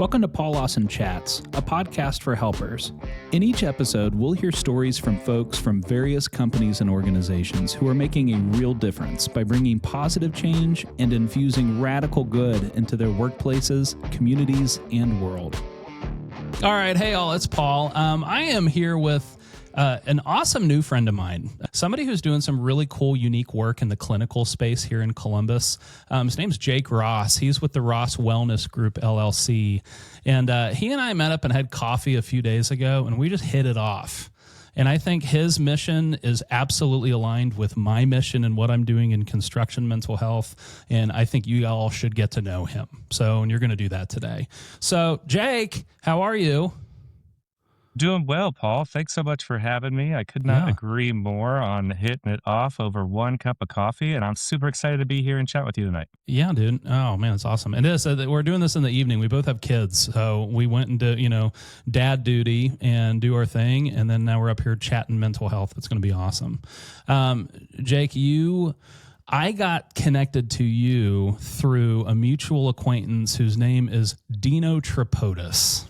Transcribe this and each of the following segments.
Welcome to Paul Lawson Chats, a podcast for helpers. In each episode, we'll hear stories from folks from various companies and organizations who are making a real difference by bringing positive change and infusing radical good into their workplaces, communities, and world. All right. Hey, all. It's Paul. I am here with an awesome new friend of mine, somebody who's doing some really cool, unique work in the clinical space here in Columbus. His name's Jake Ross. He's with the Ross Wellness Group, LLC. And he and I met up and had coffee a few days ago, and we just hit it off. And I think his mission is absolutely aligned with my mission and what I'm doing in construction mental health. And I think you all should get to know him. And you're going to do that today. So, Jake, how are you? Doing well, Paul. Thanks so much for having me. I could not agree more on hitting it off over one cup of coffee, and I'm super excited to be here and chat with you tonight. Yeah, dude. Oh, man, it's awesome. And we're doing this in the evening. We both have kids, so we went into, dad duty and do our thing, and then now we're up here chatting mental health. It's going to be awesome. Jake, I got connected to you through a mutual acquaintance whose name is Dino Tripodis,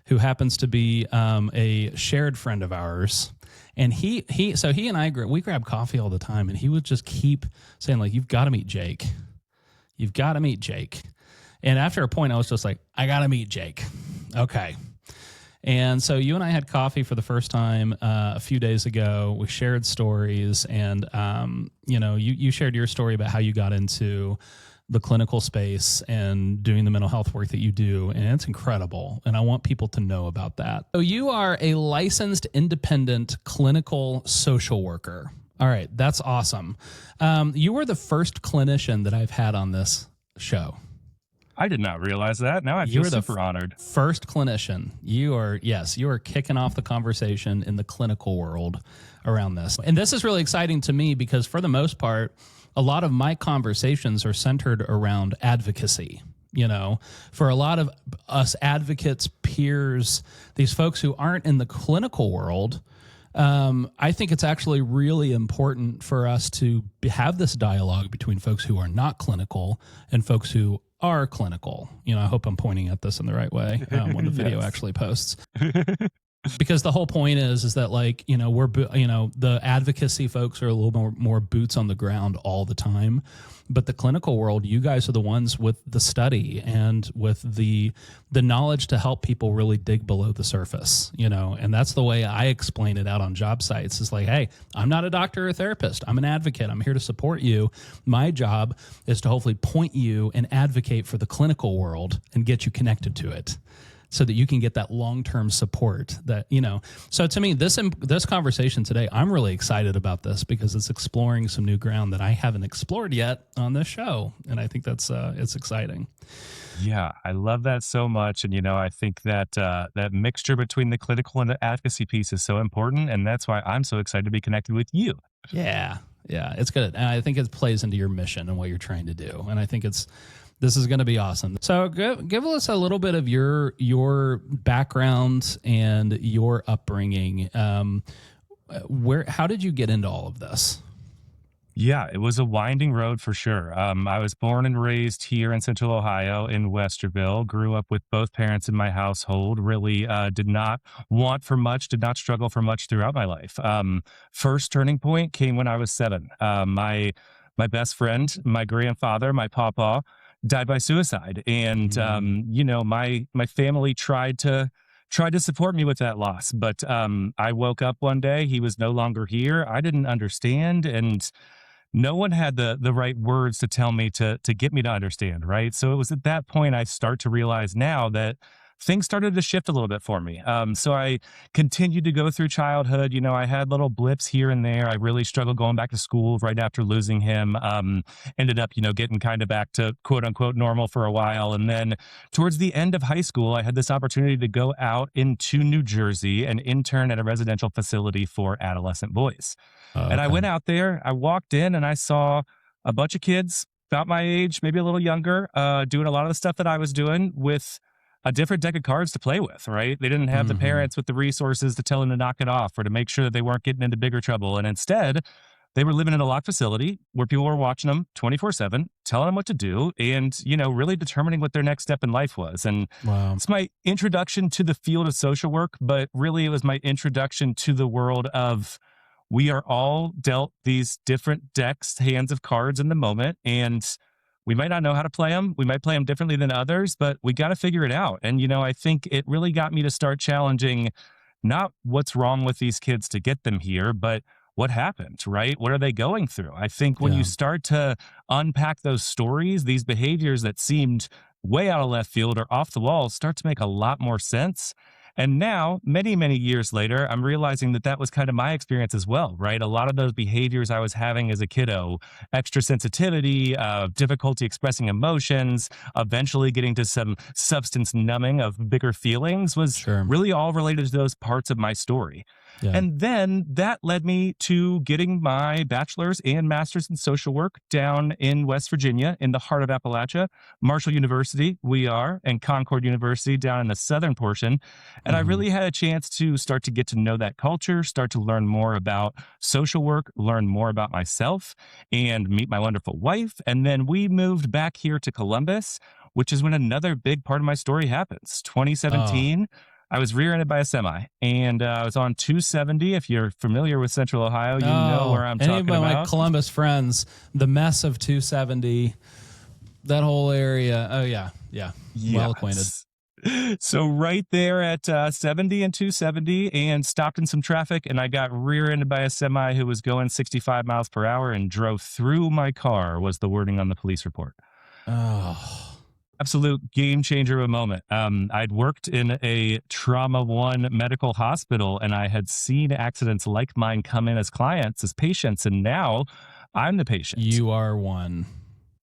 who happens to be a shared friend of ours. And he and I, we grab coffee all the time, and he would just keep saying, like, you've got to meet Jake. You've got to meet Jake. And after a point, I was just like, I got to meet Jake. Okay. And so you and I had coffee for the first time a few days ago. We shared stories, and, you shared your story about how you got into the clinical space and doing the mental health work that you do. And it's incredible. And I want people to know about that. So you are a licensed independent clinical social worker. All right. That's awesome. You were the first clinician that I've had on this show. I did not realize that. Now I feel super honored. First clinician. You are kicking off the conversation in the clinical world around this. And this is really exciting to me because for the most part, a lot of my conversations are centered around advocacy. For a lot of us advocates, peers, these folks who aren't in the clinical world, I think it's actually really important for us to have this dialogue between folks who are not clinical and folks who are clinical. I hope I'm pointing at this in the right way when the video actually posts. Because the whole point is that the advocacy folks are a little more boots on the ground all the time, but the clinical world, you guys are the ones with the study and with the knowledge to help people really dig below the surface, and that's the way I explain it out on job sites. It's like, hey, I'm not a doctor or a therapist. I'm an advocate. I'm here to support you. My job is to hopefully point you and advocate for the clinical world and get you connected to it, so that you can get that long-term support So to me, this conversation today, I'm really excited about this because it's exploring some new ground that I haven't explored yet on this show. And I think that's, it's exciting. Yeah, I love that so much. And, I think that that mixture between the clinical and the advocacy piece is so important. And that's why I'm so excited to be connected with you. Yeah, it's good. And I think it plays into your mission and what you're trying to do. And I think this is going to be awesome. So give us a little bit of your background and your upbringing. How did you get into all of this? Yeah, it was a winding road for sure. I was born and raised here in Central Ohio in Westerville, grew up with both parents in my household, really did not want for much, did not struggle for much throughout my life. First turning point came when I was 7. My best friend, my grandfather, my pawpaw, died by suicide. And, my family tried to support me with that loss. But I woke up one day, he was no longer here. I didn't understand. And no one had the right words to tell me to get me to understand. Right. So it was at that point I start to realize now that things started to shift a little bit for me. So I continued to go through childhood. I had little blips here and there. I really struggled going back to school right after losing him. Ended up, getting kind of back to quote unquote normal for a while. And then towards the end of high school, I had this opportunity to go out into New Jersey and intern at a residential facility for adolescent boys. And I went out there, I walked in and I saw a bunch of kids about my age, maybe a little younger, doing a lot of the stuff that I was doing with a different deck of cards to play with, right? They didn't have the parents with the resources to tell them to knock it off or to make sure that they weren't getting into bigger trouble. And instead, they were living in a locked facility where people were watching them 24/7, telling them what to do, and, really determining what their next step in life was. And Wow. it's my introduction to the field of social work, but really it was my introduction to the world of we are all dealt these different decks, hands of cards in the moment, and we might not know how to play them. We might play them differently than others, but we got to figure it out. And, I think it really got me to start challenging not what's wrong with these kids to get them here, but what happened, right? What are they going through? I think when Yeah. you start to unpack those stories, these behaviors that seemed way out of left field or off the wall start to make a lot more sense. And now, many, many years later, I'm realizing that that was kind of my experience as well, right? A lot of those behaviors I was having as a kiddo, extra sensitivity, difficulty expressing emotions, eventually getting to some substance numbing of bigger feelings was Sure. really all related to those parts of my story. Yeah. And then that led me to getting my bachelor's and master's in social work down in West Virginia in the heart of Appalachia, Marshall University, we are, and Concord University down in the southern portion. And I Mhm. really had a chance to start to get to know that culture, start to learn more about social work, learn more about myself, and meet my wonderful wife. And then we moved back here to Columbus, which is when another big part of my story happens. Oh, 2017. I was rear-ended by a semi, and I was on 270. If you're familiar with Central Ohio, you know oh, where I'm any of talking my about. Columbus friends, the mess of 270, that whole area. Oh yeah. Yeah. Well acquainted. Yes. So right there at 70 and 270, and stopped in some traffic, and I got rear-ended by a semi who was going 65 miles per hour and drove through my car, was the wording on the police report. Oh, Absolute game changer of a moment. I'd worked in a trauma one medical hospital, and I had seen accidents like mine come in as clients, as patients, and now I'm the patient. you are one.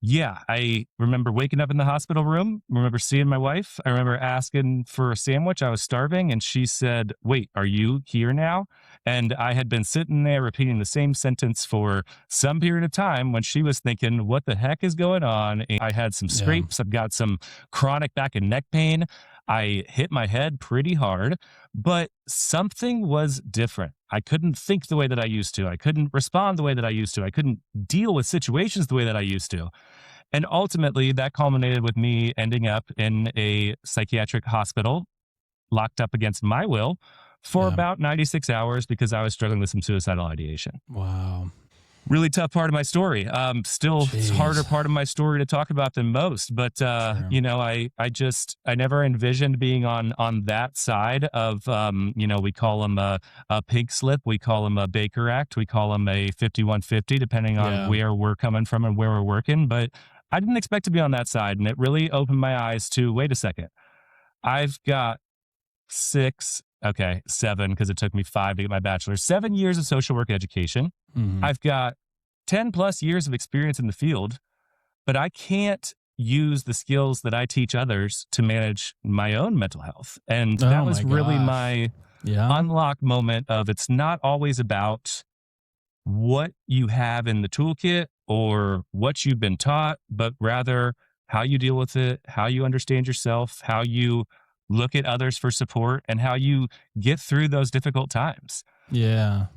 Yeah, I remember waking up in the hospital room, remember seeing my wife. I remember asking for a sandwich. I was starving, and she said, "Wait, are you here now?" And I had been sitting there repeating the same sentence for some period of time when she was thinking, "What the heck is going on?" And I had some Yeah. scrapes. I've got some chronic back and neck pain. I hit my head pretty hard, but something was different. I couldn't think the way that I used to. I couldn't respond the way that I used to. I couldn't deal with situations the way that I used to. And ultimately, that culminated with me ending up in a psychiatric hospital, locked up against my will for Yeah. about 96 hours because I was struggling with some suicidal ideation. Wow. Really tough part of my story. Still, it's a harder Jeez. part of my story to talk about than most. But Sure. I never envisioned being on that side of we call them a pink slip, we call them a Baker Act, we call them a 5150, depending on Yeah. where we're coming from and where we're working. But I didn't expect to be on that side, and it really opened my eyes to wait a second. I've got seven, because it took me 5 to get my bachelor's, 7 years of social work education. Mhm. I've got 10 plus years of experience in the field, but I can't use the skills that I teach others to manage my own mental health. And that Oh was my really gosh. my Yeah. unlock moment of it's not always about what you have in the toolkit or what you've been taught, but rather how you deal with it, how you understand yourself, how you look at others for support, and how you get through those difficult times. Yeah.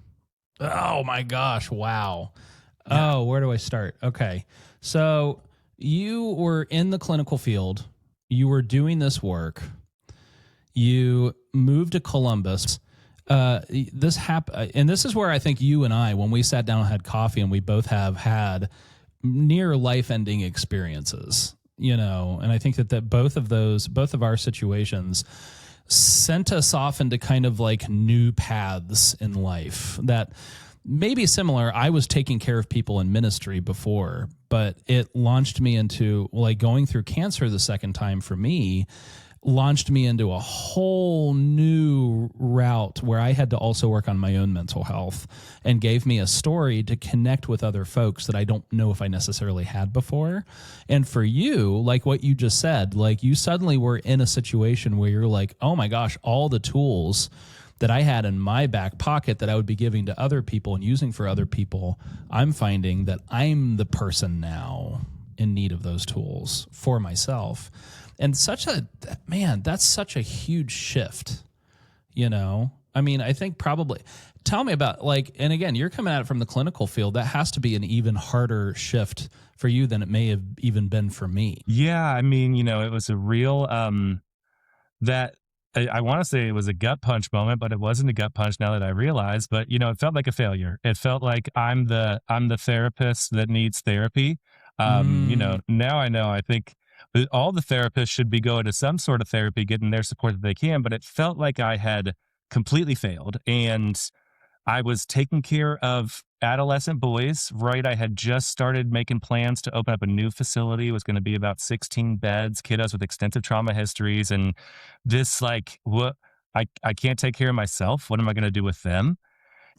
Oh my gosh. Wow. Yeah. Oh, where do I start? Okay. So you were in the clinical field, you were doing this work, you moved to Columbus. This happened, and this is where I think you and I, when we sat down and had coffee, and we both have had near life-ending experiences, and I think that both of our situations sent us off into kind of like new paths in life that may be similar. I was taking care of people in ministry before, but it launched me into, like, going through cancer the second time for me launched me into a whole new route where I had to also work on my own mental health, and gave me a story to connect with other folks that I don't know if I necessarily had before. And for you, like what you just said, like you suddenly were in a situation where you're like, oh my gosh, all the tools that I had in my back pocket that I would be giving to other people and using for other people, I'm finding that I'm the person now in need of those tools for myself. And that's such a huge shift, you know? I mean, I think probably. Tell me about like, and again, you're coming at it from the clinical field. That has to be an even harder shift for you than it may have even been for me. Yeah, I mean, it was a real that I want to say it was a gut punch moment, but it wasn't a gut punch now that I realize. But it felt like a failure. It felt like I'm the therapist that needs therapy. Mm, Now I know. I think that all the therapists should be going to some sort of therapy, getting their support that they can. But it felt like I had completely failed, and I was taking care of adolescent boys, right? I had just started making plans to open up a new facility. It was going to be about 16 beds, kiddos with extensive trauma histories. And this, like, what I can't take care of myself. What am I going to do with them?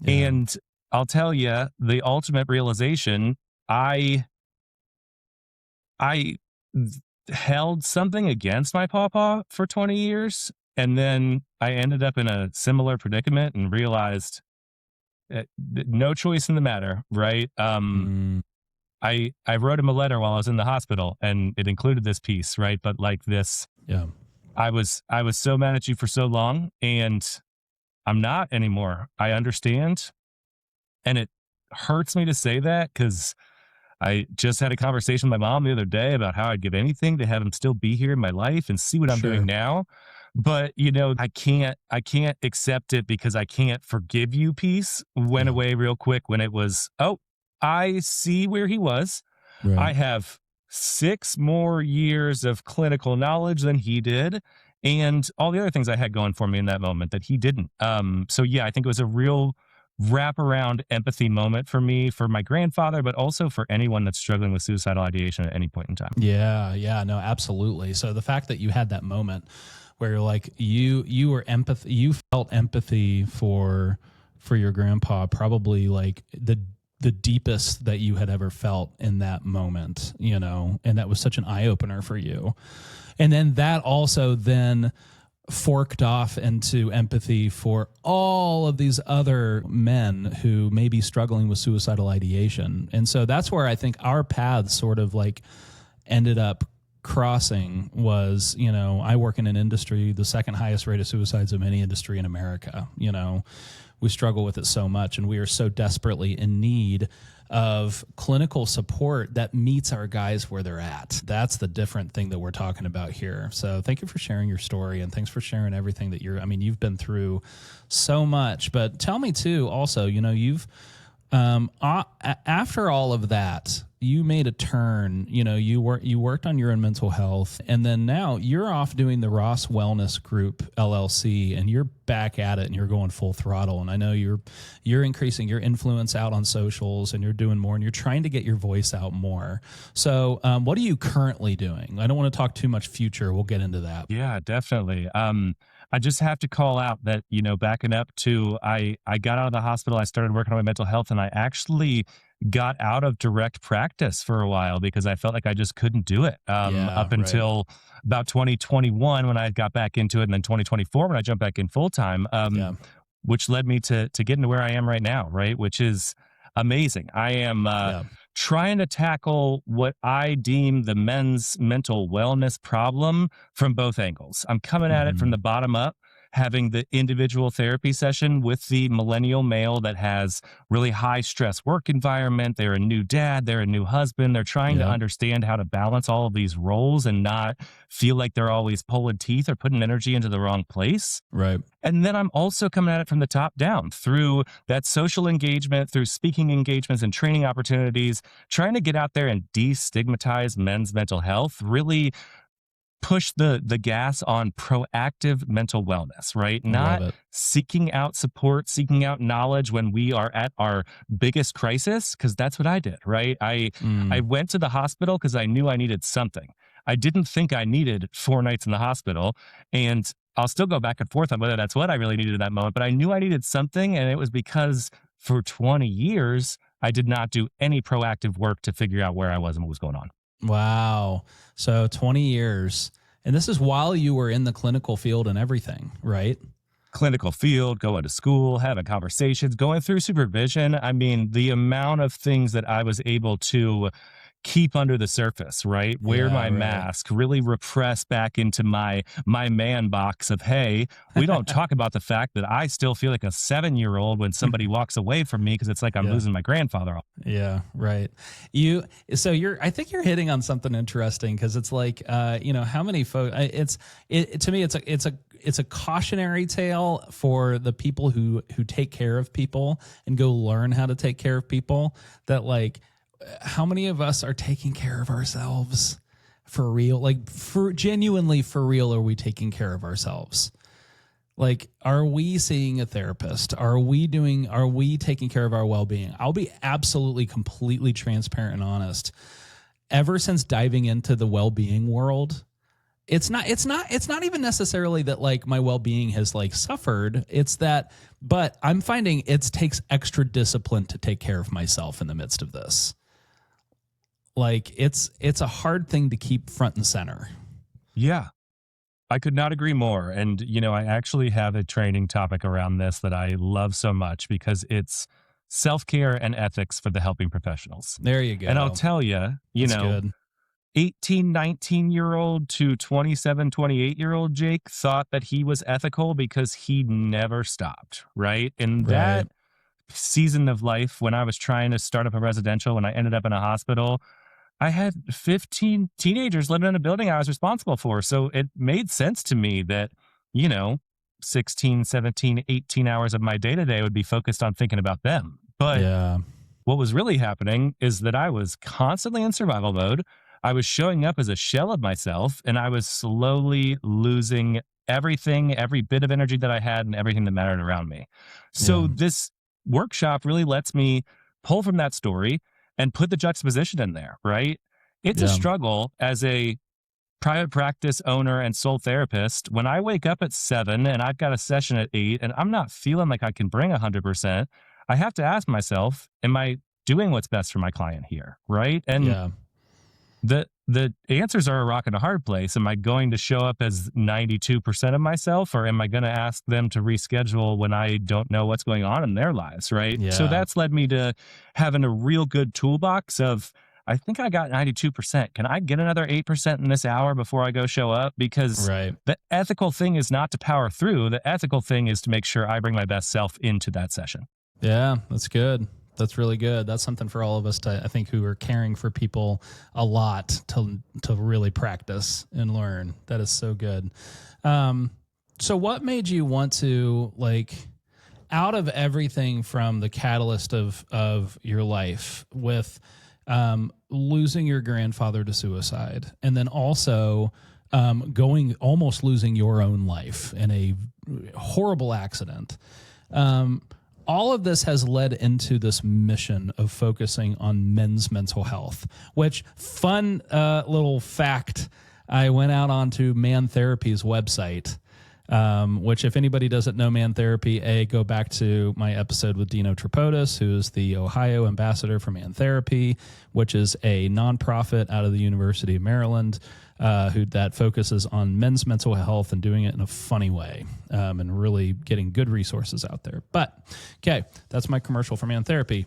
yeah, And I'll tell you the ultimate realization I, I held something against my pawpaw for 20 years. And then I ended up in a similar predicament and realized no choice in the matter, right? mm, I wrote him a letter while I was in the hospital, and it included this piece, right? But like this, yeah, I was so mad at you for so long, and I'm not anymore. I understand, and it hurts me to say that because I just had a conversation with my mom the other day about how I'd give anything to have him still be here in my life and see what I'm doing sure, now. But I can't accept it because I can't forgive you piece went yeah, away real quick when it was, oh, I see where he was. right. I have 6 more years of clinical knowledge than he did, and all the other things I had going for me in that moment that he didn't. So yeah, I think it was a real wraparound empathy moment for me, for my grandfather, but also for anyone that's struggling with suicidal ideation at any point in time. Yeah, yeah, no, absolutely. So the fact that you had that moment where you're like you were empathy, you felt empathy for your grandpa, probably like the deepest that you had ever felt in that moment, and that was such an eye opener for you. And then that also then forked off into empathy for all of these other men who may be struggling with suicidal ideation. And so that's where I think our paths sort of like ended up crossing was, I work in an industry, the second highest rate of suicides of any industry in America. We struggle with it so much, and we are so desperately in need of clinical support that meets our guys where they're at. That's the different thing that we're talking about here. So thank you for sharing your story, and thanks for sharing everything that you've been through so much. But tell me too, also, you've after all of that, you made a turn. You worked on your own mental health, and then now you're off doing the Ross Wellness Group LLC, and you're back at it, and you're going full throttle. And I know you're increasing your influence out on socials, and you're doing more, and you're trying to get your voice out more. So, what are you currently doing? I don't want to talk too much future. We'll get into that. Yeah, definitely. I just have to call out that, backing up to I got out of the hospital, I started working on my mental health, and I actually got out of direct practice for a while because I felt like I just couldn't do it. Yeah, Up right. until about 2021 when I got back into it, and then 2024 when I jumped back in full time. Yeah, Which led me to getting to where I am right now, right? Which is amazing. I am yeah. trying to tackle what I deem the men's mental wellness problem from both angles. I'm coming at it from Hmm. the bottom up, having the individual therapy session with the millennial male that has really high stress work environment. They're a new dad, they're a new husband. They're trying to Yeah, understand how to balance all of these roles and not feel like they're always pulling teeth or putting energy into the wrong place. right. And then I'm also coming at it from the top down through that social engagement, through speaking engagements and training opportunities, trying to get out there and destigmatize men's mental health, really push the gas on proactive mental wellness, right? I love Not it. seeking out support, seeking out knowledge when we are at our biggest crisis, because that's what I did, right? I Mm. went to the hospital because I knew I needed something. I didn't think I needed 4 nights in the hospital, and I'll still go back and forth on whether that's what I really needed in that moment, but I knew I needed something, and it was because for 20 years I did not do any proactive work to figure out where I was and what was going on. Wow. So 20 years. And this is while you were in the clinical field and everything, right? Clinical field, going to school, having conversations, going through supervision. I mean, the amount of things that I was able to keep under the surface, right? Wear Yeah, my right. mask, really repress back into my man box of, hey, we don't talk about the fact that I still feel like a 7-year-old when somebody walks away from me because it's like I'm Yeah. losing my grandfather. Yeah, right. I think you're hitting on something interesting because it's like, how many folks, to me, it's a cautionary tale for the people who take care of people and go learn how to take care of people, that like, how many of us are taking care of ourselves for real? Like, for genuinely for real, are we taking care of ourselves? Like, are we seeing a therapist? Are we taking care of our well-being? I'll be absolutely, completely transparent and honest. Ever since diving into the well-being world, it's not even necessarily that like my well-being has like suffered. It's that, but I'm finding it takes extra discipline to take care of myself in the midst of this. Like, it's a hard thing to keep front and center. Yeah. I could not agree more. And, I actually have a training topic around this that I love so much because it's self-care and ethics for the helping professionals. There you And I'll go. tell you, That's good. 18, 19-year-old to 27, 28-year-old Jake thought that he was ethical because he never stopped, right? In Right. that season of life when I was trying to start up a residential and I ended up in a hospital, I had 15 teenagers living in a building I was responsible for. So it made sense to me that, you know, 16, 17, 18 hours of my day to day would be focused on thinking about them. But Yeah. what was really happening is that I was constantly in survival mode. I was showing up as a shell of myself, and I was slowly losing everything, every bit of energy that I had, and everything that mattered around me. Yeah. So, this workshop really lets me pull from that story and put the juxtaposition in there, right? It's a Yeah. struggle as a private practice owner and sole therapist. When I wake up at 7 and I've got a session at 8 and I'm not feeling like I can bring 100%, I have to ask myself, am I doing what's best for my client here? Right. And Yeah. the answers are a rock and a hard place. Am I going to show up as 92% of myself, or am I going to ask them to reschedule when I don't know what's going on in their lives? Right. So Yeah. that's led me to having a real good toolbox of, I think I got 92%. Can I get another 8% in this hour before I go show up? Because Right. the ethical thing is not to power through. The ethical thing is to make sure I bring my best self into that session. Yeah. That's good. That's really good. That's something for all of us to, I think, who are caring for people a lot to really practice and learn. That is so good. So what made you want to, like, out of everything from the catalyst of your life with losing your grandfather to suicide, and then also almost losing your own life in a horrible accident, all of this has led into this mission of focusing on men's mental health, which, fun little fact, I went out onto Man Therapy's website, which, if anybody doesn't know Man Therapy, go back to my episode with Dino Tripodis, who is the Ohio ambassador for Man Therapy, which is a nonprofit out of the University of Maryland, that focuses on men's mental health and doing it in a funny way, and really getting good resources out there. But, okay, that's my commercial for Man Therapy.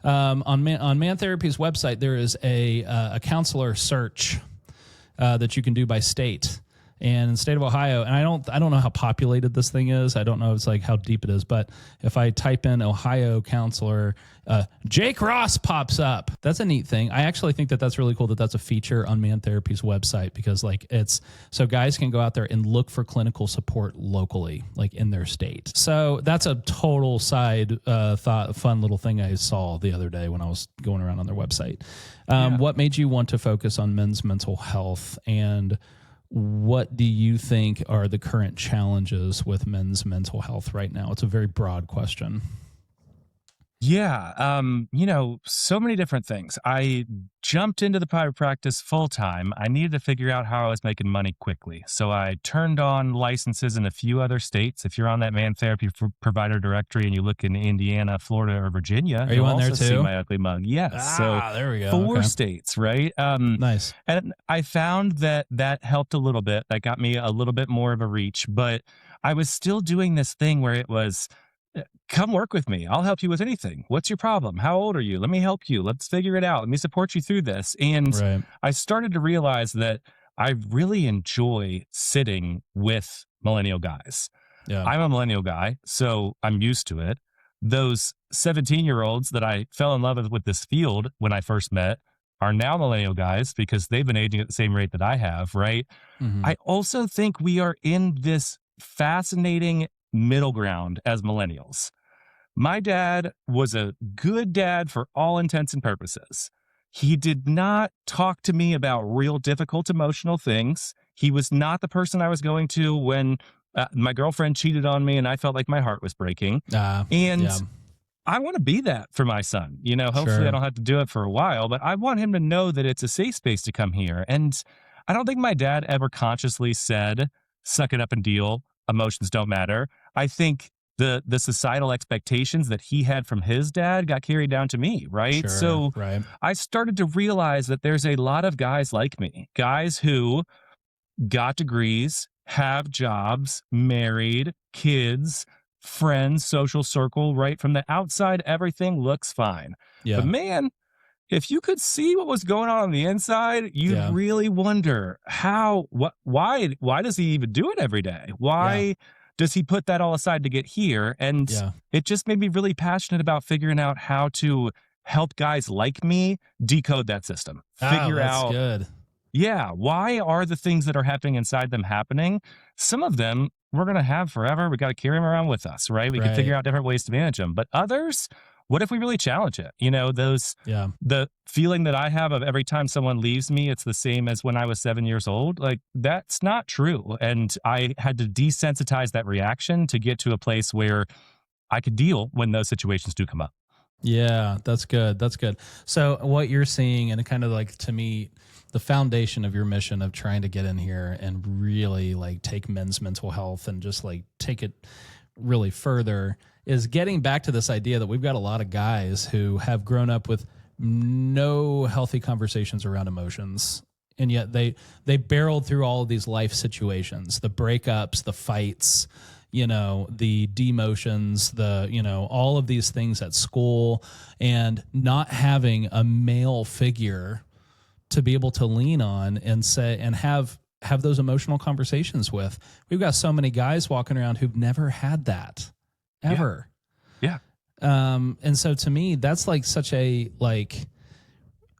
On Man Therapy's website, there is a counselor search that you can do by state. And in the state of Ohio, and I don't know how populated this thing is. I don't know it's like how deep it is, but if I type in Ohio counselor, Jake Ross pops up. That's a neat thing. I actually think that that's really cool that that's a feature on Man Therapy's website, because like it's so guys can go out there and look for clinical support locally, like in their state. So that's a total side fun little thing I saw the other day when I was going around on their website. What made you want to focus on men's mental health, and what do you think are the current challenges with men's mental health right now? It's a very broad question. Yeah, so many different things. I jumped into the private practice full time. I needed to figure out how I was making money quickly. So I turned on licenses in a few other states. If you're on that Man Therapy provider directory and you look in Indiana, Florida, or Virginia, Are you on there also see too? my ugly mug. Yes. So There we go. 4 states, right? Nice. And I found that helped a little bit. That got me a little bit more of a reach, but I was still doing this thing where it was, Come work with me. I'll help you with anything. What's your problem? How old are you? Let me help you. Let's figure it out. Let me support you through this. And Right. I started to realize that I really enjoy sitting with millennial guys. Yeah. I'm a millennial guy, so I'm used to it. Those 17-year-olds that I fell in love with this field when I first met are now millennial guys because they've been aging at the same rate that I have, right? Hmm. I also think we are in this fascinating middle ground as millennials. My dad was a good dad for all intents and purposes. He did not talk to me about real difficult emotional things. He was not the person I was going to when my girlfriend cheated on me and I felt like my heart was breaking. And Yeah. I want to be that for my son. Hopefully I Sure. don't have to do it for a while, but I want him to know that it's a safe space to come here. And I don't think my dad ever consciously said, suck it up and deal. Emotions don't matter. I think the societal expectations that he had from his dad got carried down to me, right? Sure. So Right. I started to realize that there's a lot of guys like me, guys who got degrees, have jobs, married, kids, friends, social circle, right? From the outside, everything looks fine. But Yeah. man, if you could see what was going on the inside, you'd Yeah. really wonder why does he even do it every day? Yeah. Why does he put that all aside to get here? And Yeah. it just made me really passionate about figuring out how to help guys like me decode that system, Oh, figure that's out, good. yeah, why are the things that are happening inside them happening? Some of them we're going to have forever. We got to carry them around with us, right? We can figure Right. out different ways to manage them. But others, what if we really challenge it? Yeah. The feeling that I have of every time someone leaves me, it's the same as when I was 7 years old. Like, that's not true. And I had to desensitize that reaction to get to a place where I could deal when those situations do come up. Yeah, that's good. That's good. So what you're seeing, and kind of like, to me, the foundation of your mission of trying to get in here and really like take men's mental health and just like take it really further, is getting back to this idea that we've got a lot of guys who have grown up with no healthy conversations around emotions. And yet they barreled through all of these life situations, the breakups, the fights, the demotions, all of these things at school, and not having a male figure to be able to lean on and say and have those emotional conversations with. We've got so many guys walking around who've never had that ever. Yeah. And so to me, that's like such a, like,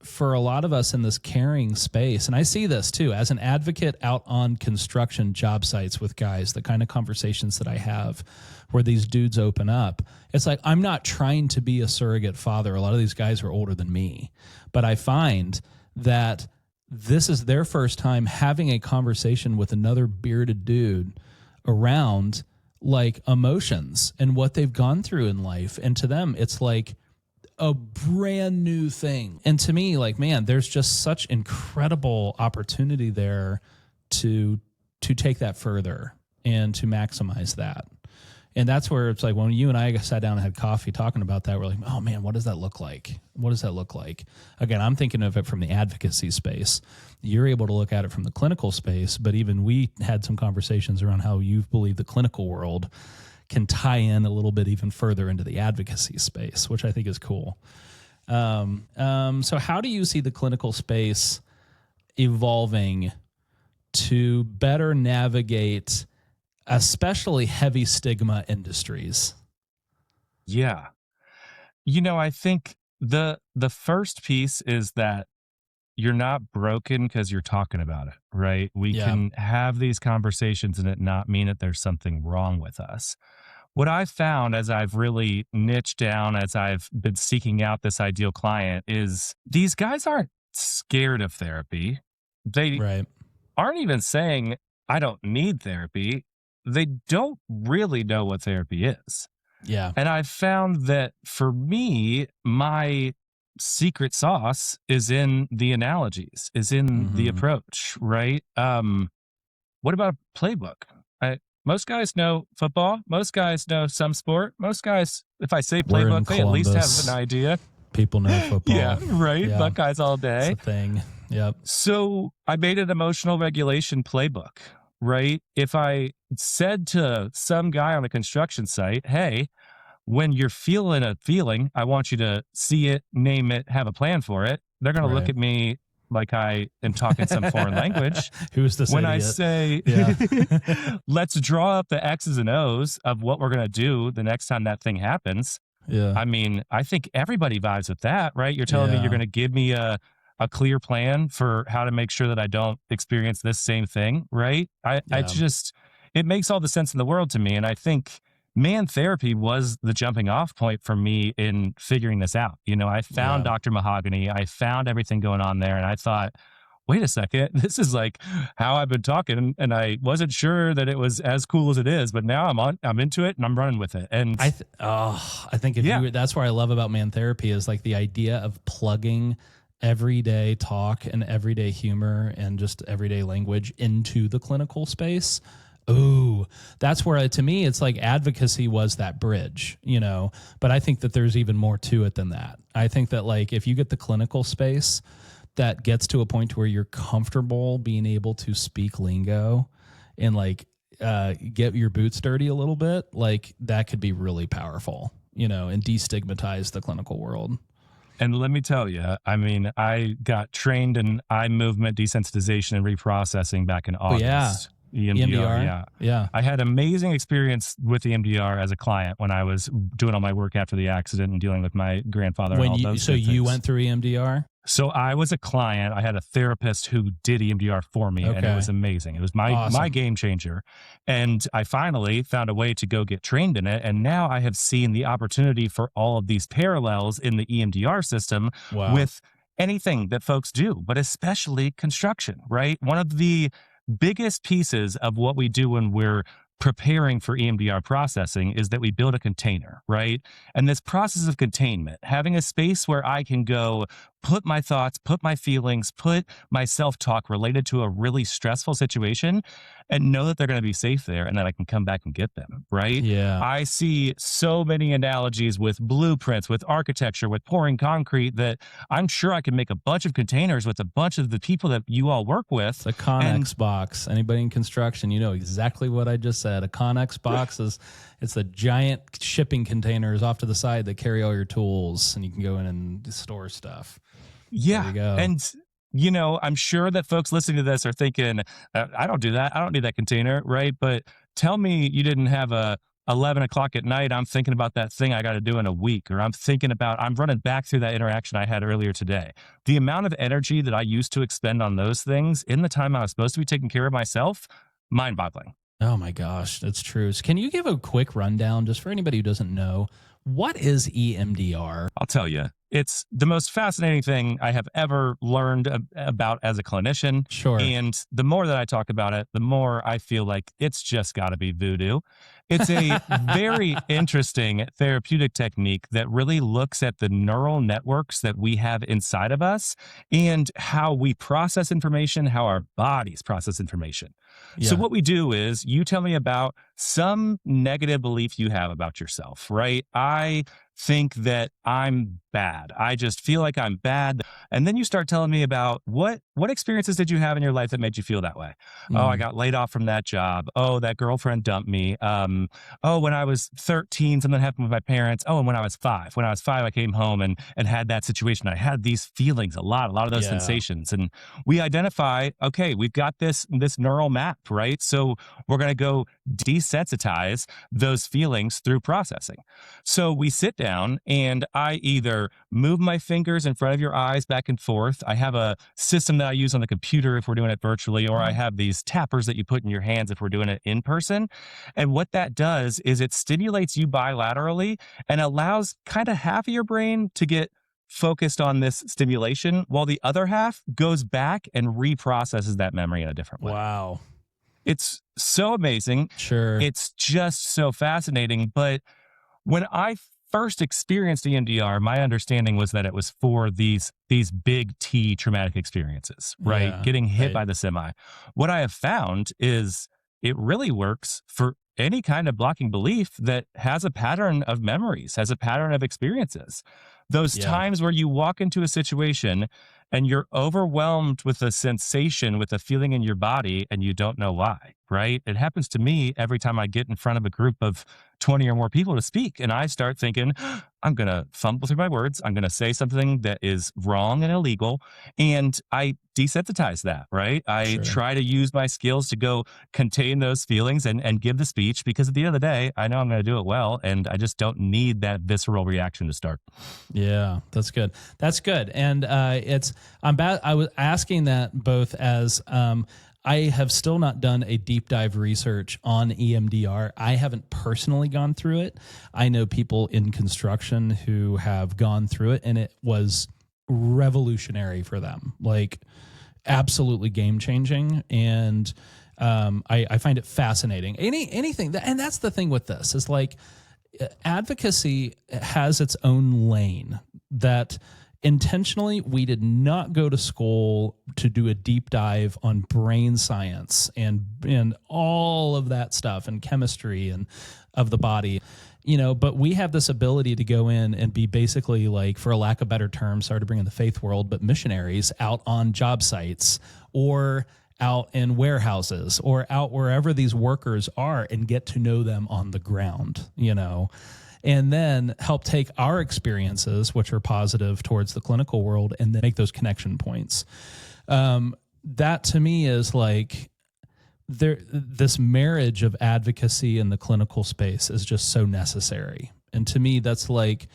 for a lot of us in this caring space, and I see this too as an advocate out on construction job sites with guys, the kind of conversations that I have where these dudes open up, it's like, I'm not trying to be a surrogate father. A lot of these guys are older than me, but I find that this is their first time having a conversation with another bearded dude around like emotions and what they've gone through in life. And to them, it's like a brand new thing. And to me, like, man, there's just such incredible opportunity there to take that further and to maximize that. And that's where it's like, when you and I sat down and had coffee talking about that, we're like, oh man, what does that look like? What does that look like? Again, I'm thinking of it from the advocacy space. You're able to look at it from the clinical space, but even we had some conversations around how you believe the clinical world can tie in a little bit even further into the advocacy space, which I think is cool. So how do you see the clinical space evolving to better navigate especially heavy stigma industries? Yeah. I think the first piece is that you're not broken because you're talking about it, right? We Yeah. can have these conversations and it not mean that there's something wrong with us. What I've found as I've really niched down, as I've been seeking out this ideal client, is these guys aren't scared of therapy. They Right. aren't even saying, I don't need therapy. They don't really know what therapy is. Yeah. And I've found that for me, my secret sauce is in the analogies, is in the approach, right? What about a playbook? Most guys know football. Most guys know some sport. Most guys, if I say We're in playbook, they at least Columbus. have an idea. People know football. Yeah, right. Yeah. Buckeyes all day. It's a thing. Yep. So I made an emotional regulation playbook, right? If I said to some guy on a construction site, hey, when you're feeling a feeling, I want you to see it, name it, have a plan for it. They're going to look Right. at me like I am talking some foreign language. Who's this When I idiot? say, Yeah. let's draw up the X's and O's of what we're going to do the next time that thing happens. Yeah. I mean, I think everybody vibes with that, right? You're telling me you're Yeah. going to give me a clear plan for how to make sure that I don't experience this same thing, right? I Yeah. just, it makes all the sense in the world to me. And I think man therapy was the jumping off point for me in figuring this out. You know, I found Yeah. Dr. Mahogany, I found everything going on there, and I thought, wait a second, this is like how I've been talking. And I wasn't sure that it was as cool as it is, but now I'm into it and I'm running with it. And I think if yeah, you, that's what I love about man therapy is like the idea of plugging everyday talk and everyday humor and just everyday language into the clinical space. Ooh, that's where to me, it's like advocacy was that bridge, you know, but I think that there's even more to it than that. I think that like, if you get the clinical space that gets to a point where you're comfortable being able to speak lingo and like, get your boots dirty a little bit, like that could be really powerful, you know, and destigmatize the clinical world. and let me tell you, I mean, I got trained in eye movement desensitization and reprocessing back in Oh yeah. August. EMDR, EMDR. yeah. Yeah. I had amazing experience with EMDR as a client when I was doing all my work after the accident and dealing with my grandfather and When all you, those so good you things. went through EMDR? So I was a client. I had a therapist who did EMDR for me, and it Okay. was amazing. It was my Awesome. game changer. And I finally found a way to go get trained in it. And now I have seen the opportunity for all of these parallels in the EMDR system Wow. with anything that folks do, but especially construction, right? One of the biggest pieces of what we do when we're preparing for EMDR processing is that we build a container, right? And this process of containment, having a space where I can go put my thoughts, put my feelings, put my self talk related to a really stressful situation and know that they're going to be safe there and that I can come back and get them, right? Yeah. I see so many analogies with blueprints, with architecture, with pouring concrete that I'm sure I can make a bunch of containers with a bunch of the people that you all work with. The Connex box. Anybody in construction, you know exactly what I just said. A Connex box is, it's the giant shipping containers off to the side that carry all your tools, and you can go in and store stuff. Yeah. There you go. And, you know, I'm sure that folks listening to this are thinking, I don't do that. I don't need that container. Right. But tell me you didn't have a 11 o'clock at night. I'm thinking about that thing I got to do in a week, or I'm running back through that interaction I had earlier today. The amount of energy that I used to expend on those things in the time I was supposed to be taking care of myself, mind boggling. Oh my gosh, that's true. So can you give a quick rundown just for anybody who doesn't know? What is EMDR? I'll tell you, it's the most fascinating thing I have ever learned about as a clinician. Sure. And the more that I talk about it, the more I feel like it's just got to be voodoo. It's a very interesting therapeutic technique that really looks at the neural networks that we have inside of us and how we process information, how our bodies process information. So Yeah. what we do is you tell me about some negative belief you have about yourself, right? I think that I'm bad. I just feel like I'm bad. And then you start telling me about what experiences did you have in your life that made you feel that way? Oh, I got laid off from that job. Oh, that girlfriend dumped me. Oh, when I was 13, something happened with my parents. Oh, and when I was 5. When I was 5, I came home and had that situation. I had these feelings a lot of those Yeah. sensations. And we identify, okay, we've got this neural map, right? So we're going to go desensitize those feelings through processing. So we sit down and I either move my fingers in front of your eyes back and forth. I have a system that I use on the computer if we're doing it virtually, or I have these tappers that you put in your hands if we're doing it in person. And what that does is it stimulates you bilaterally and allows kind of half of your brain to get focused on this stimulation while the other half goes back and reprocesses that memory in a different way. Wow. It's so amazing. Sure. It's just so fascinating. But when I first experienced EMDR, my understanding was that it was for these big T traumatic experiences, right? Yeah, Getting hit right. by the semi. What I have found is it really works for any kind of blocking belief that has a pattern of memories, has a pattern of experiences. Those Yeah. times where you walk into a situation and you're overwhelmed with a sensation, with a feeling in your body, and you don't know why, right? It happens to me every time I get in front of a group of 20 or more people to speak. And I start thinking, I'm going to fumble through my words. I'm going to say something that is wrong and illegal. And I desensitize that, right? I Sure. try to use my skills to go contain those feelings and give the speech, because at the end of the day, I know I'm going to do it well. And I just don't need that visceral reaction to start. Yeah, that's good. That's good. And I was asking that both as I have still not done a deep dive research on EMDR. I haven't personally gone through it. I know people in construction who have gone through it, and it was revolutionary for them, like absolutely game changing. And I find it fascinating. Anything that, and that's the thing with this is like advocacy has its own lane that intentionally we did not go to school to do a deep dive on brain science and all of that stuff and chemistry and of the body, but we have this ability to go in and be basically, like, for a lack of better term, sorry to bring in the faith world, but missionaries out on job sites or out in warehouses or out wherever these workers are and get to know them on the ground, and then help take our experiences, which are positive towards the clinical world, and then make those connection points. That to me is like this marriage of advocacy in the clinical space is just so necessary. And to me, that's like,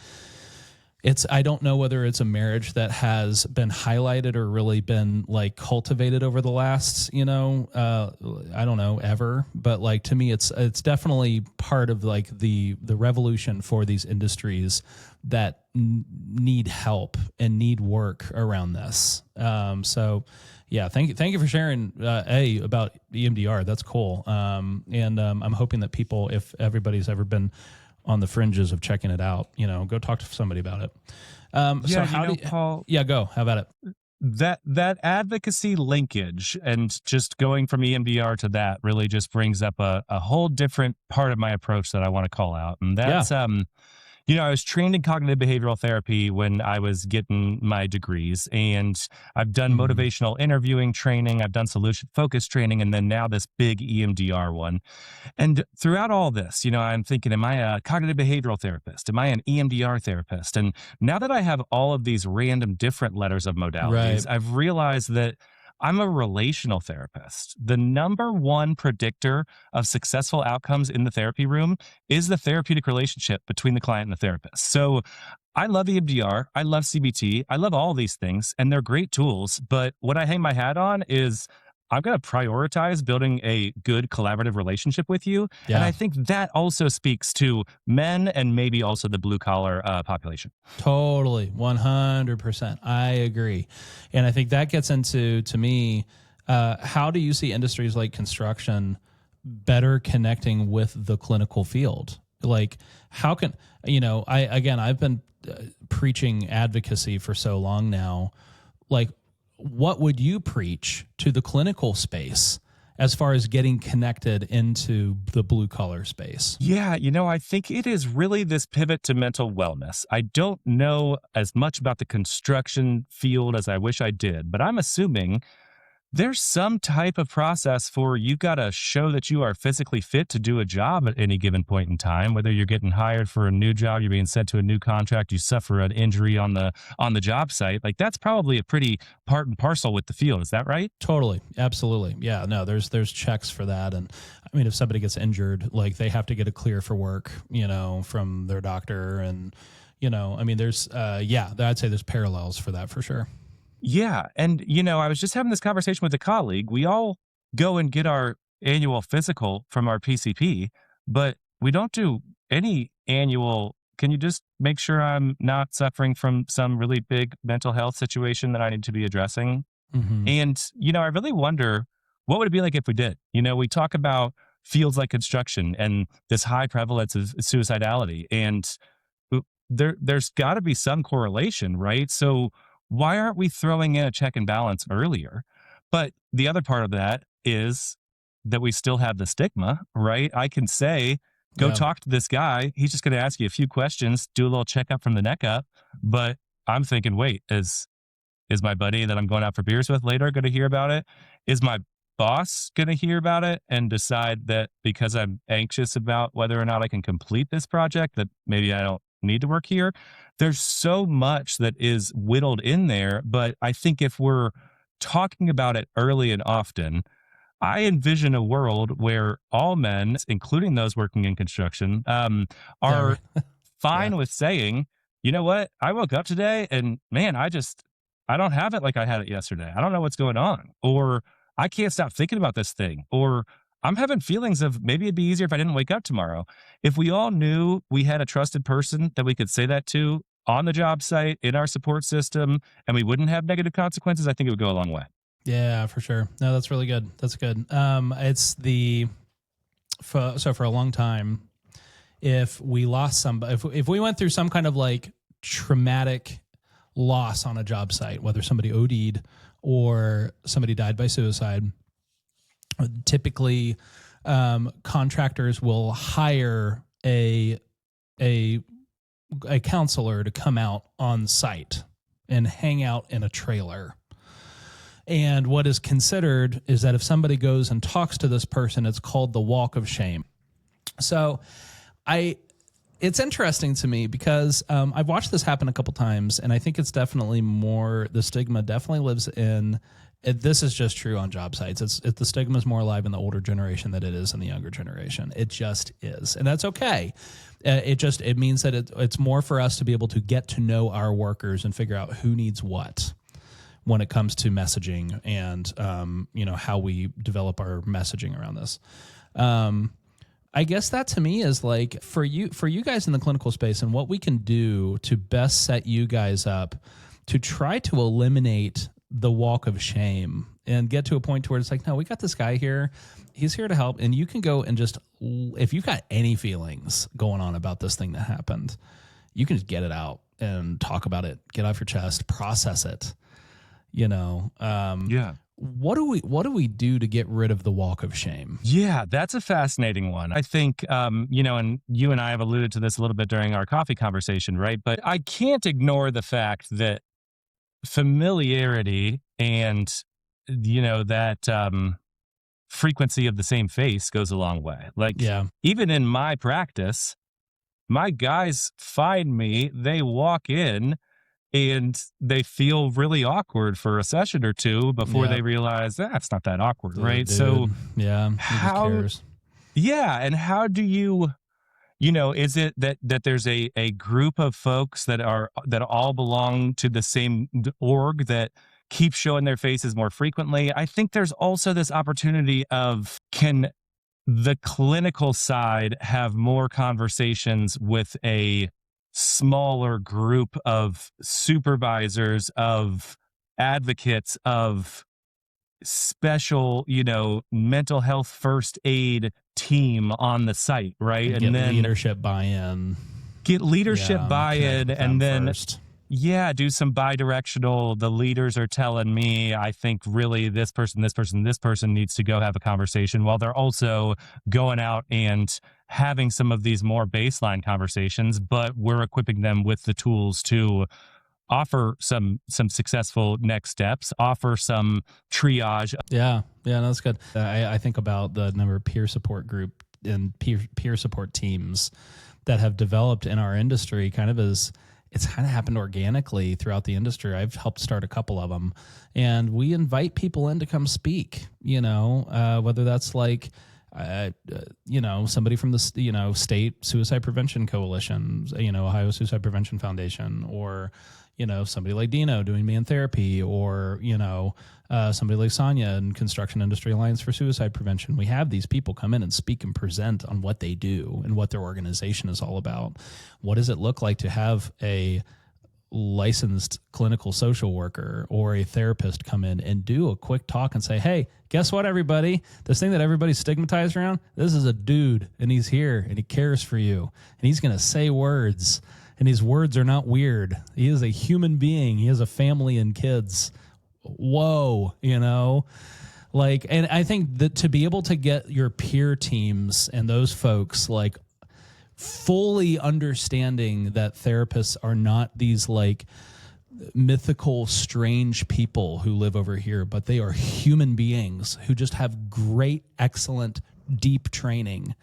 I don't know whether it's a marriage that has been highlighted or really been like cultivated over the last, I don't know, ever. But like, to me, it's definitely part of like the revolution for these industries that need help and need work around this. So yeah, thank you for sharing about EMDR. That's cool. And I'm hoping that people, if everybody's ever been on the fringes of checking it out, go talk to somebody about it. So how Paul, go. How about it? That advocacy linkage and just going from EMDR to that really just brings up a whole different part of my approach that I want to call out. And that's, I was trained in cognitive behavioral therapy when I was getting my degrees, and I've done motivational interviewing training. I've done solution focused training, and then now this big EMDR one. And throughout all this, I'm thinking, am I a cognitive behavioral therapist? Am I an EMDR therapist? And now that I have all of these random different letters of modalities, I've realized that I'm a relational therapist. The number one predictor of successful outcomes in the therapy room is the therapeutic relationship between the client and the therapist. So I love EMDR. I love CBT. I love all these things, and they're great tools. But what I hang my hat on is I'm going to prioritize building a good collaborative relationship with you. Yeah. And I think that also speaks to men and maybe also the blue collar population. Totally. 100%. I agree. And I think that gets into, to me, how do you see industries like construction better connecting with the clinical field? Like, how can, I've been preaching advocacy for so long now. Like, what would you preach to the clinical space as far as getting connected into the blue collar space? Yeah, I think it is really this pivot to mental wellness. I don't know as much about the construction field as I wish I did, but I'm assuming there's some type of process for you got to show that you are physically fit to do a job at any given point in time, whether you're getting hired for a new job, you're being sent to a new contract, you suffer an injury on the job site. Like, that's probably a pretty part and parcel with the field. Is that right? Totally. Absolutely. Yeah, no, there's checks for that. And I mean, if somebody gets injured, like, they have to get a clear for work, from their doctor. And, there's, I'd say there's parallels for that for sure. Yeah. And, I was just having this conversation with a colleague. We all go and get our annual physical from our PCP, but we don't do any annual. Can you just make sure I'm not suffering from some really big mental health situation that I need to be addressing? Mm-hmm. And, I really wonder, what would it be like if we did? We talk about fields like construction and this high prevalence of suicidality, and there's got to be some correlation, right? So why aren't we throwing in a check and balance earlier? But the other part of that is that we still have the stigma, right? I can say, go talk to this guy. He's just going to ask you a few questions, do a little checkup from the neck up. But I'm thinking, wait, is my buddy that I'm going out for beers with later going to hear about it? Is my boss going to hear about it and decide that because I'm anxious about whether or not I can complete this project, that maybe I don't need to work here? There's so much that is whittled in there. But I think if we're talking about it early and often, I envision a world where all men, including those working in construction, Yeah. are Yeah. fine with saying, you know what, I woke up today and man, I don't have it like I had it yesterday. I don't know what's going on. Or I can't stop thinking about this thing. Or I'm having feelings of maybe it'd be easier if I didn't wake up tomorrow. If we all knew we had a trusted person that we could say that to on the job site, in our support system, and we wouldn't have negative consequences, I think it would go a long way. Yeah, for sure. No, that's really good. That's good. It's so for a long time, if we lost somebody, if we went through some kind of like traumatic loss on a job site, whether somebody OD'd or somebody died by suicide, typically contractors will hire a counselor to come out on site and hang out in a trailer. And what is considered is that if somebody goes and talks to this person, it's called the walk of shame. So it's interesting to me because I've watched this happen a couple times, and I think it's definitely the stigma definitely lives in, this is just true on job sites. The stigma is more alive in the older generation than it is in the younger generation. It just is. And that's okay. It means that it's more for us to be able to get to know our workers and figure out who needs what when it comes to messaging and, how we develop our messaging around this. I guess that to me is like for you guys in the clinical space and what we can do to best set you guys up to try to eliminate the walk of shame and get to a point where it's like, no, we got this guy here. He's here to help. And you can go and just, if you've got any feelings going on about this thing that happened, you can just get it out and talk about it, get off your chest, process it. Yeah. What do we do to get rid of the walk of shame? Yeah, that's a fascinating one. I think, and you and I have alluded to this a little bit during our coffee conversation, right? But I can't ignore the fact that familiarity and, that frequency of the same face goes a long way. Like, Yeah. even in my practice, my guys find me, they walk in, and they feel really awkward for a session or two before they realize that's not that awkward, right? Dude. So yeah, how, cares. yeah. And how do you, is it that there's a group of folks that all belong to the same org that keep showing their faces more frequently? I think there's also this opportunity of, can the clinical side have more conversations with a smaller group of supervisors, of advocates, of special, mental health first aid team on the site, right? And then leadership buy-in. Get leadership buy-in, and then first. Do some bi-directional. The leaders are telling me, I think really this person needs to go have a conversation, while they're also going out and having some of these more baseline conversations, but we're equipping them with the tools to offer some successful next steps, offer some triage. Yeah, that's good. I think about the number of peer support group and peer support teams that have developed in our industry, it's kind of happened organically throughout the industry. I've helped start a couple of them, and we invite people in to come speak, whether that's like, somebody from the, state suicide prevention coalition, Ohio Suicide Prevention Foundation, or, somebody like Dino doing man therapy, or, somebody like Sonia and Construction Industry Alliance for Suicide Prevention. We have these people come in and speak and present on what they do and what their organization is all about. What does it look like to have a licensed clinical social worker or a therapist come in and do a quick talk and say, hey, guess what, everybody? This thing that everybody's stigmatized around, this is a dude, and he's here, and he cares for you, and he's going to say words, and his words are not weird. He is a human being. He has a family and kids. Whoa, and I think that to be able to get your peer teams and those folks like fully understanding that therapists are not these like mythical, strange people who live over here, but they are human beings who just have great, excellent, deep training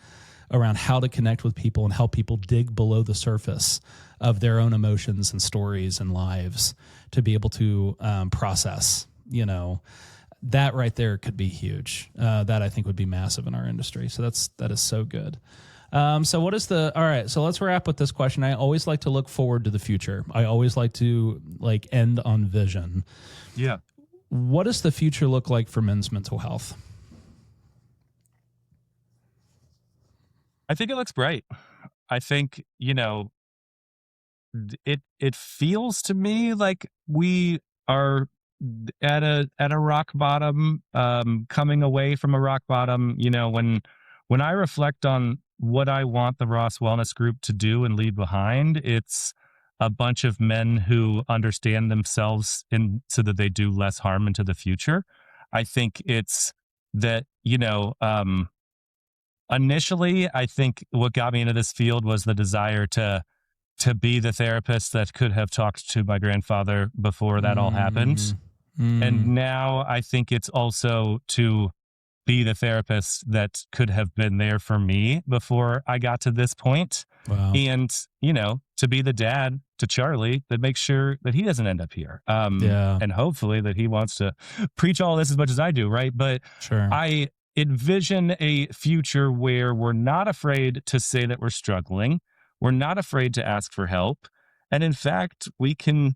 around how to connect with people and help people dig below the surface of their own emotions and stories and lives to be able to process, that right there could be huge. That I think would be massive in our industry. So that is so good. So what is all right, so let's wrap with this question. I always like to look forward to the future. I always like to end on vision. Yeah. What does the future look like for men's mental health? I think it looks bright. I think, it feels to me like we are at a rock bottom, coming away from a rock bottom. When I reflect on what I want the Ross Wellness Group to do and leave behind, it's a bunch of men who understand themselves so that they do less harm into the future. I think it's that, initially, I think what got me into this field was the desire to be the therapist that could have talked to my grandfather before that all happened. And now I think it's also to be the therapist that could have been there for me before I got to this point. Wow. And, to be the dad to Charlie that makes sure that he doesn't end up here. And hopefully that he wants to preach all this as much as I do, right? But sure. I envision a future where we're not afraid to say that we're struggling. We're not afraid to ask for help. And in fact, we can,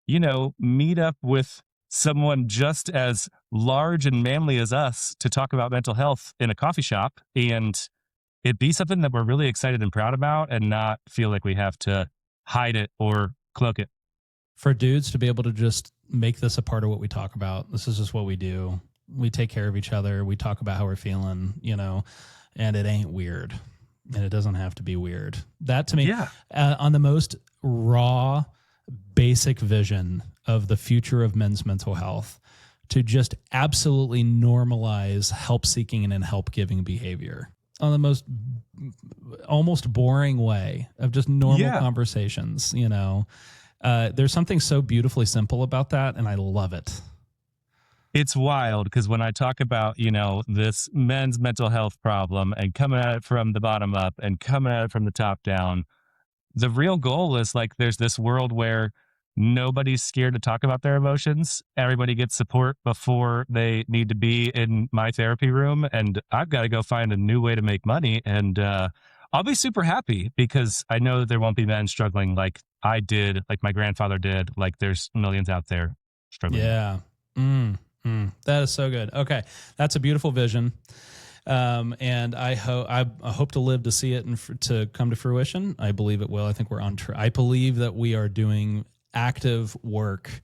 meet up with someone just as large and manly as us to talk about mental health in a coffee shop, and it be something that we're really excited and proud about and not feel like we have to hide it or cloak it. For dudes to be able to just make this a part of what we talk about. This is just what we do. We take care of each other. We talk about how we're feeling, and it ain't weird. And it doesn't have to be weird. That to me, on the most raw, basic vision of the future of men's mental health, to just absolutely normalize help-seeking and help-giving behavior on the most almost boring way of just normal conversations. There's something so beautifully simple about that, and I love it. It's wild because when I talk about, this men's mental health problem and coming at it from the bottom up and coming at it from the top down, the real goal is there's this world where nobody's scared to talk about their emotions. Everybody gets support before they need to be in my therapy room. And I've got to go find a new way to make money. And I'll be super happy because I know that there won't be men struggling like I did, like my grandfather did. There's millions out there struggling. Yeah. That is so good. Okay. That's a beautiful vision. And I hope to live to see it and to come to fruition. I believe it will. I think we're on track. I believe that we are doing active work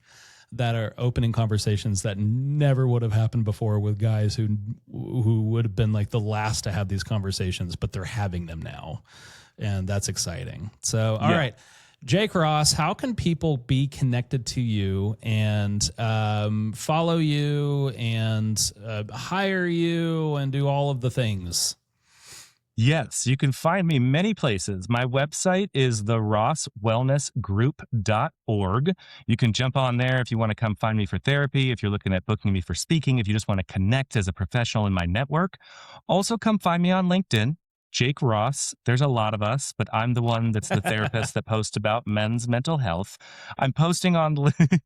that are opening conversations that never would have happened before with guys who would have been the last to have these conversations, but they're having them now. And that's exciting. So, all right. Jake Ross, how can people be connected to you and follow you and hire you and do all of the things? Yes, you can find me many places. My website is therosswellnessgroup.org. You can jump on there if you want to come find me for therapy, if you're looking at booking me for speaking, if you just want to connect as a professional in my network. Also, come find me on LinkedIn. Jake Ross. There's a lot of us, but I'm the one that's the therapist that posts about men's mental health. I'm posting on LinkedIn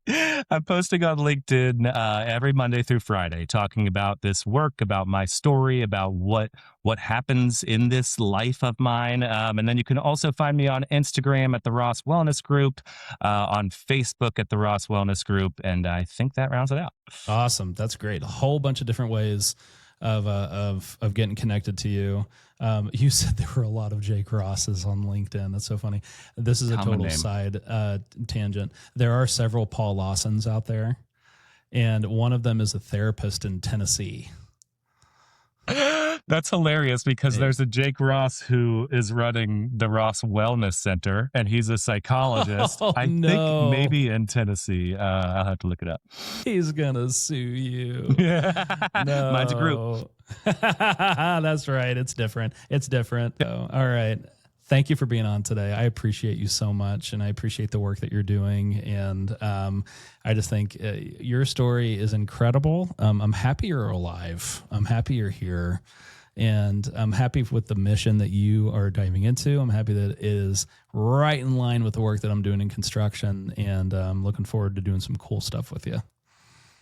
every Monday through Friday, talking about this work, about my story, about what happens in this life of mine. And then you can also find me on Instagram at the Ross Wellness Group, on Facebook at the Ross Wellness Group, and I think that rounds it out. Awesome, that's great. A whole bunch of different ways of getting connected to you. You said there were a lot of Jake Rosses on LinkedIn. That's so funny. This is a total side tangent. There are several Paul Lawsons out there, and one of them is a therapist in Tennessee. That's hilarious because there's a Jake Ross who is running the Ross Wellness Center, and he's a psychologist. I think maybe in Tennessee. I'll have to look it up. He's gonna sue you. No. Mine's a group. That's right. It's different. So, all right. Thank you for being on today. I appreciate you so much, and I appreciate the work that you're doing. And I just think your story is incredible. I'm happy you're alive. I'm happy you're here. And I'm happy with the mission that you are diving into. I'm happy that it is right in line with the work that I'm doing in construction. And I'm looking forward to doing some cool stuff with you.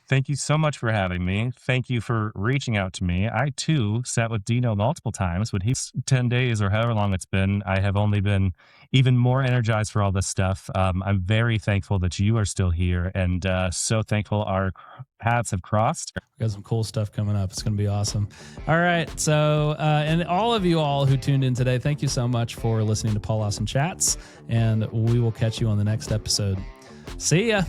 Thank you so much for having me. Thank you for reaching out to me. I too sat with Dino multiple times. When he's 10 days or however long it's been, I have only been even more energized for all this stuff. I'm very thankful that you are still here, and so thankful our paths have crossed. We got some cool stuff coming up. It's going to be awesome. All right. So, and all of you all who tuned in today, thank you so much for listening to Paul Lawson Chats, and we will catch you on the next episode. See ya.